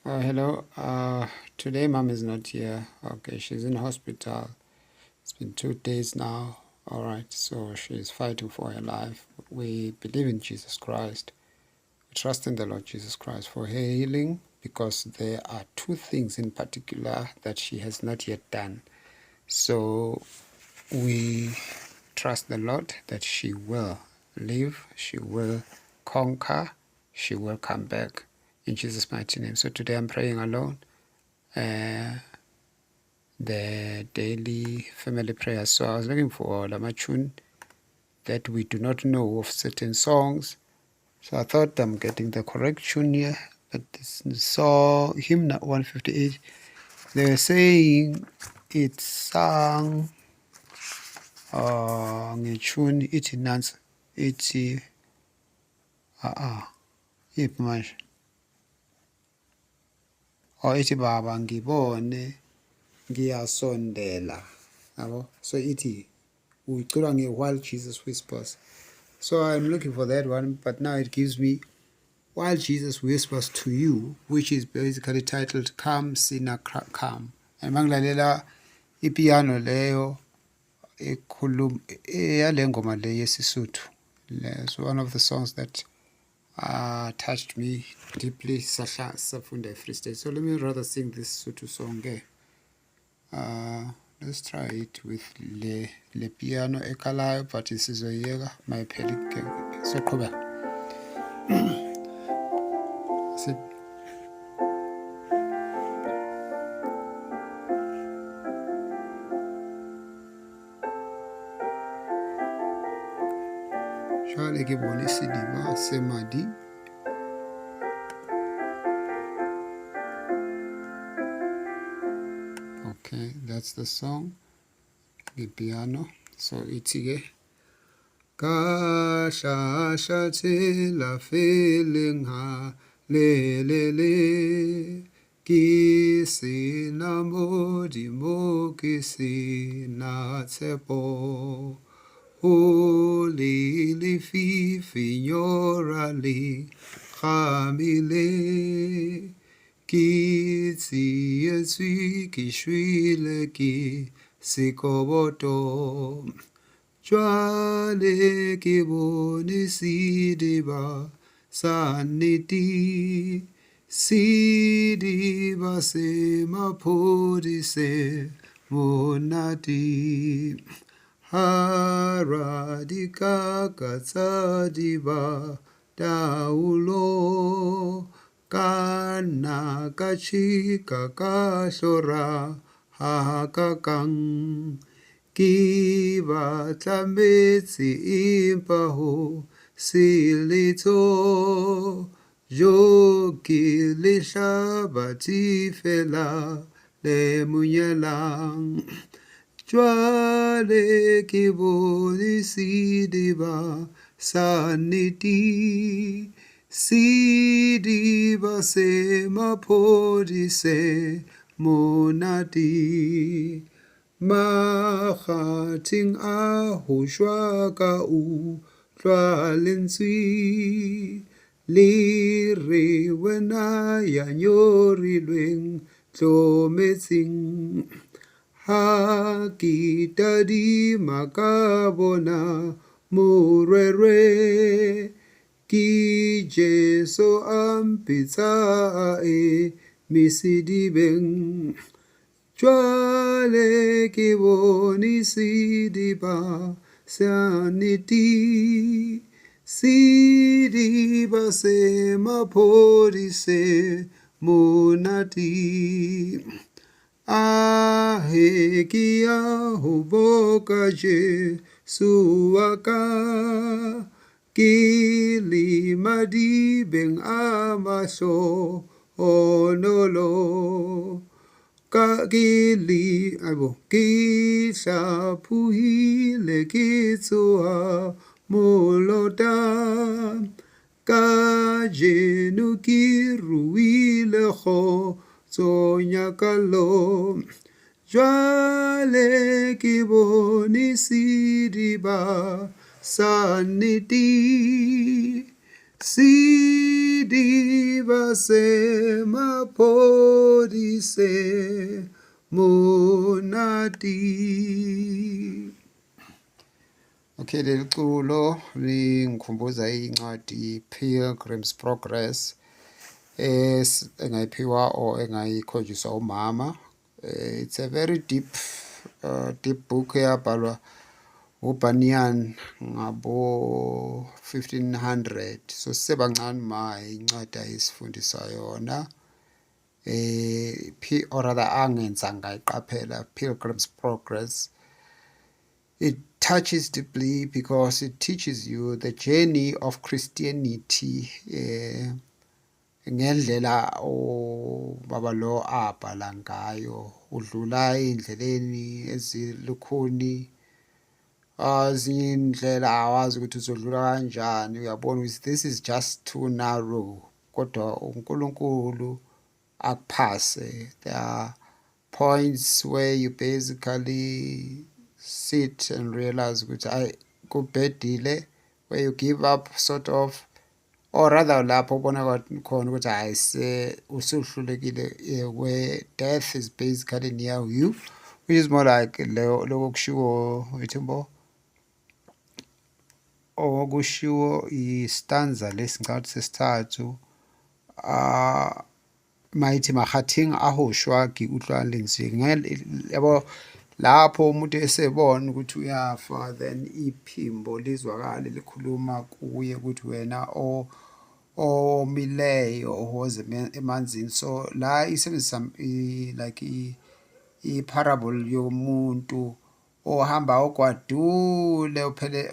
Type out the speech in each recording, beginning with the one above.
Hello. Today mom is not here. Okay, she's in hospital. It's been 2 days now. All right, so she's fighting for her life. We believe in Jesus Christ. We trust in the Lord Jesus Christ for her healing because there are two things in particular that she has not yet done. So we trust the Lord that she will live, she will conquer, she will come back in Jesus' mighty name. So today I'm praying alone. The daily family prayers. So I was looking for Lamachun that we do not know of certain songs. So I thought I'm getting the correct tune here. But this song, hymn 158, they were saying it's sung ngetune ithi nansi ithi yiphi manje ithi baba ngibone ngiyasondela yabo. So ithi uyicula while Jesus whispers. So I'm looking for that one, but now it gives me While Jesus Whispers to You, which is basically titled Come Sinner Come. And mangilalela ipiano leyo eyale ngoma le yesisuthu. So one of the songs that touched me deeply, Sahla Safunda Free State. So let me rather sing this Sotho song. Let's try it with le piano ekalayo, but isizoyeka mayiphela soqhubeka. Jwale ke bone sediba se madi. Okay, that's the song, the piano. So it's again. Ka sha sha te la feeling ha le ki se na mo di mo ki se na tsepo o li fi nyora li khamile ki tsi tsui ki shui le ki sikoboto jwale ke bone sidiba saniti sidiba se mapodi se monati haradika katsadiba daulo kana kachika kashora hakakang ki batla metsi impa ho silito jo ki le shabati fela le munyalang jwale ki boni sidiba saniti sidiba se mapodi se monati Mahating a ho shwa ka u tlwa lentswi le re wena ya nyorilweng tlometseng ha ke tadima ka bona morwere ke Jesu a mpitsa misidibeng jwale ke bone sidiba saniti sidiba se mapodi se monati ahe ki a ho boka Jesu aka ki lima di beng amaso onolo ka gili abo ki sa puhi le ki tsua molota ka jenu ki rui le kho tsonya kalo jwale ki boni sidiba saniti Sidiba semapodi se monati. Okay, leli culo lingikhumbuza incwadi Pilgrim's Progress engayiphiwa or engayikhonjiswa umama. It's a very deep book eyabhalwa uBunyan ngabo 1500. So sisebancane ma incwadi ayisifundisa yona. Or rather angenza ngayiqaphela Pilgrim's Progress. It touches deeply because it teaches you the journey of Christianity ngendlela baba lo abhala ngayo, udlula indleleni ezilukhuni, ezinye indlela awazi ukuthi uzodlula kanjani, uyabona ukuthi this is just too narrow, kodwa uNkulunkulu akuphase. There are points where you basically sit and realize ukuthi I kubhedile, where you give up sort of, or rather lapho ubona khona ukuthi hayi usuhlulekile, where death is basically near you, which is more like lokho kushiwo mfethu okushiwo istanza lesingathi sesithathu mayithi mahathing ahoshwa ki utlwana lenziwe yabo. Lapho umuntu esebona ukuthi uyafa, then iphimbo lizwakala likhuluma kuye ukuthi wena omileyo ohoze emanzini. So la isebenzisa like i-parable yomuntu ohamba ogwadule uphele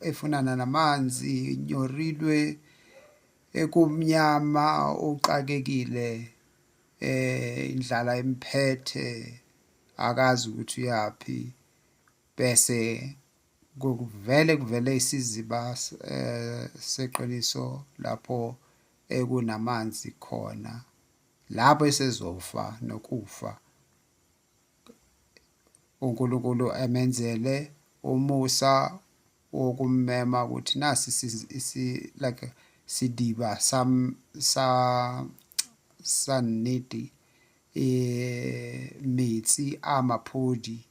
efunana namanzi, nyorilwe, ekumnyama, uxakekile, indlala imphethe, akazi ukuthi uyaphi, bese kuvele isiziba seqiniso lapho ekunamanzi khona, lapho esezofa nokufa. uNkulunkulu emenzele umusa wokummema ukuthi nasi like sidiba sanidi metsi a maphodi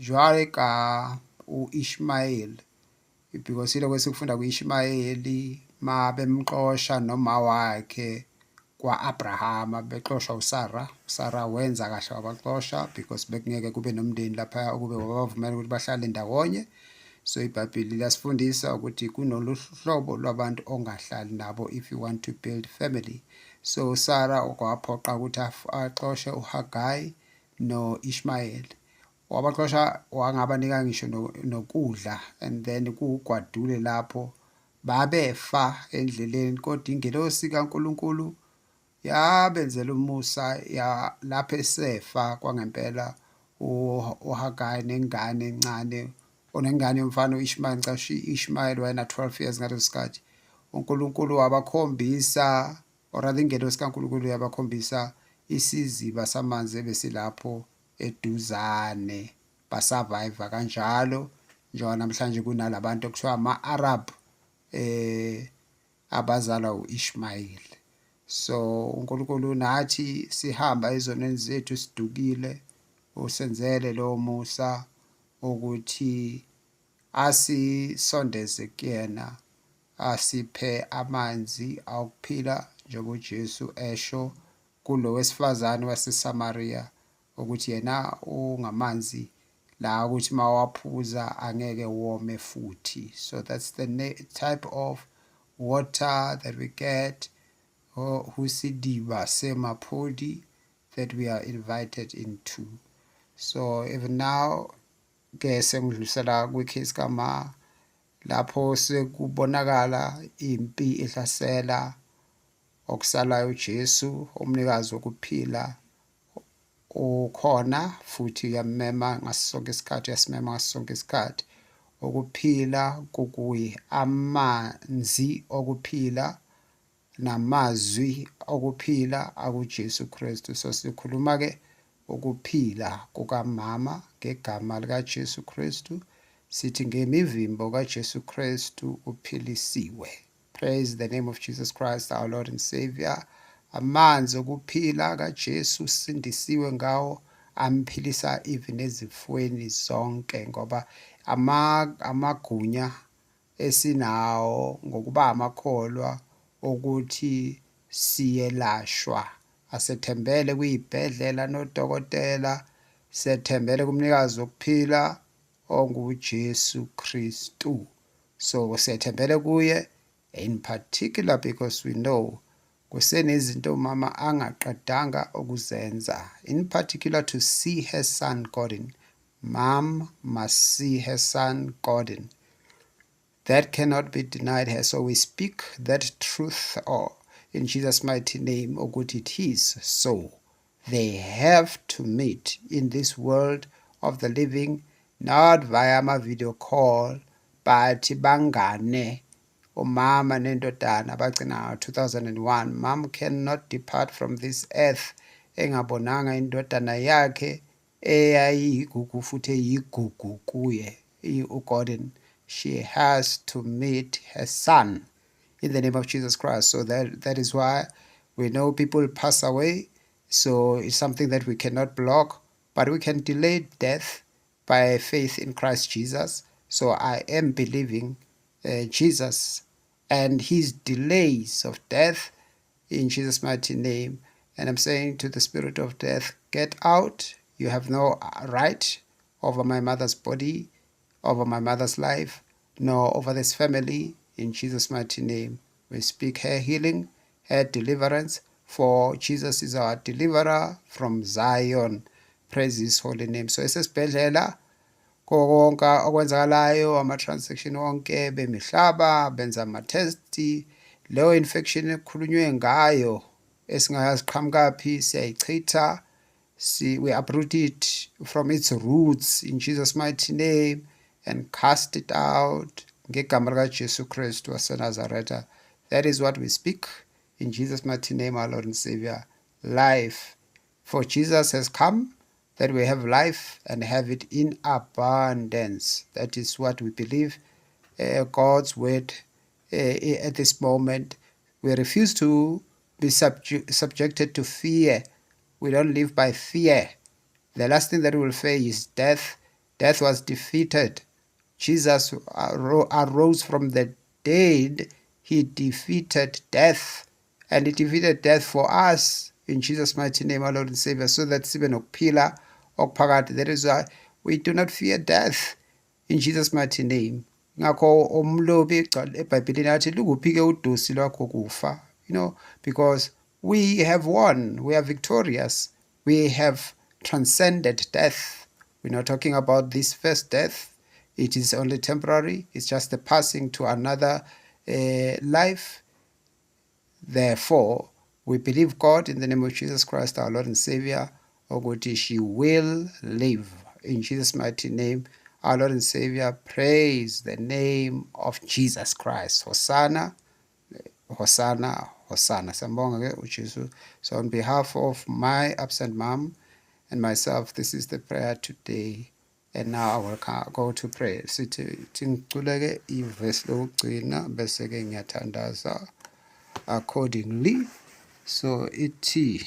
jwale ka uIshmael, because ilokho sikufunda kuIshmaeli ma bemxosha noma wakhe kwa-Abrahama bexoshwa uSara wenza kahle wabaxosha because bekungeke kube nomndeni lapha ukube wabavumela ukuthi bahlale ndawonye. So iBhayibheli liyasifundisa ukuthi kunoluhlobo lwabantu ongahlali nabo if you want to build family. So uSara okwaphoqa ukuthi axoshe uHagai no-Ishmael, wabaxosha wangabanika ngisho nokudla, and then kuwugwadule lapho babefa endleleni, kodwa ingelosi kaNkulunkulu yabenzela umusa lapho esefa kwangempela uHagai nengane encane, onengane yomfana uIshmael. Ngisho uIshmael wayena 12 years ngaleso sikhathi. uNkulunkulu wabakhombisa, or rather ingelosi kaNkulunkulu yabakhombisa isiziba samanzi ebesilapho eduzane, basurvive kanjalo njengoba namhlanje kunalabantu okuthiwa ama-Arab abazalwa uIshmael. So uNkulunkulu nathi sihamba ezonweni zethu sidukile, usenzele lo musa ukuthi asisondeze kuyena, asiphe amanzi akuphila njengoba uJesu esho kulo wesifazane waseSamaria ukuthi yena ungamanzi la ukuthi mawaphuza angeke wome futhi. So that's the type of water that we get, husidiba semaphodi, that we are invited into. So even now ke sengidlulisela kwi-case kama lapho sekubonakala impi ehlasela, okusalayo uJesu umnikazi wokuphila ukhona futhi uyamema ngaso sonke isikhathi, uyasimema ngaso sonke isikhathi. Ukuphila kukuye, amanzi okuphila namazwi okuphila akuJesu Kristu. So sikhuluma ke ukuphila kukaMama ngegama likaJesu Kristu, sithi ngemivimbo kaJesu Kristu uphilisiwe. Praise the name of Jesus Christ, our Lord and Savior. Amanzi okuphila kaJesu usindisiwe ngawo, amphilisa even ezifweni zonke, ngoba amagunya esinawo ngokuba amakholwa ukuthi siyelashwa, asethembele kuyibhedlela nodokotela, sethembele kumnikazi wokuphila onguJesu Kristu. So sethembele kuye, in particular because we know kusenezinto umama angaqedanga ukuzenza, in particular to see her son Gordon. Mom must see her son Gordon. That cannot be denied her. So we speak that truth in Jesus' mighty name, ukuthi it is so. They have to meet in this world of the living, not via my video call, but bangane. Umama nendodana bagcina 2001. Mom cannot depart from this earth engabonanga indodana yakhe eyayigugu futhi eyigugu kuye uGordon. She has to meet her son in the name of Jesus Christ. So that is why we know people pass away. So it's something that we cannot block, but we can delay death by faith in Christ Jesus. So I am believing Jesus and his delays of death in Jesus' mighty name. And I'm saying to the spirit of death, get out. You have no right over my mother's body, over my mother's life, nor over this family. In Jesus' mighty name, we speak her healing, her deliverance, for Jesus is our deliverer from Zion. Praise his holy name. So esesibhedlela konke okwenzakalayo, ama-transaction wonke bemihlaba, benza ama-testi, leyo infection ekukhulunywe ngayo esingayazi qhamukaphi, siyayichitha, we uproot it from its roots in Jesus' mighty name and cast it out ngegama likaJesu Kristu waseNazaretha. That is what we speak in Jesus' mighty name, our Lord and Savior. Life. For Jesus has come that we have life and have it in abundance. That is what we believe, God's word at this moment. We refuse to be subjected to fear. We don't live by fear. The last thing that we will fear is death. Death was defeated. Jesus arose from the dead. He defeated death, and he defeated death for us in Jesus' mighty name, our Lord and Savior, so that sibe nokuphila okuphakade. That is why we do not fear death in Jesus' mighty name. Ngakho umlobi eBhayibhelini athi lukuphi-ke udusi lwakho kufa, because we have won, we are victorious, we have transcended death. We're not talking about this first death. It is only temporary. It's just the passing to another life. Therefore, we believe God in the name of Jesus Christ, our Lord and Savior, ukuthi she will live. In Jesus' mighty name, our Lord and Savior, praise the name of Jesus Christ. Hosanna, Hosanna, Hosanna. Sambonga ke uJesu. So on behalf of my absent mom and myself, this is the prayer today. And now I will go to pray. Sithi ngicule iverse lokugcina bese ke ngiyathandaza accordingly. So ithi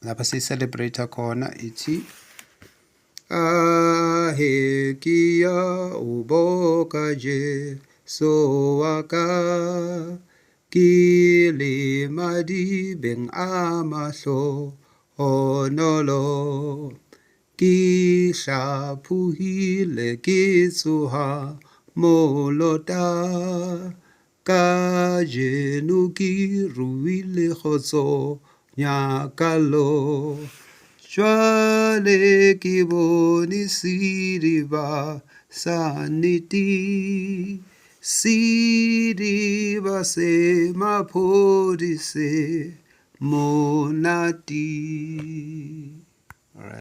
lapha siyicelebrate khona ithi ahekia uboka je sowaka kile madi beng amahlo honolo ki hlaphuhile ke tsoha molota ka jeno ki ruile khotso nyakalo jwale ke bone sidiba saniti sidiba se maphodise monati.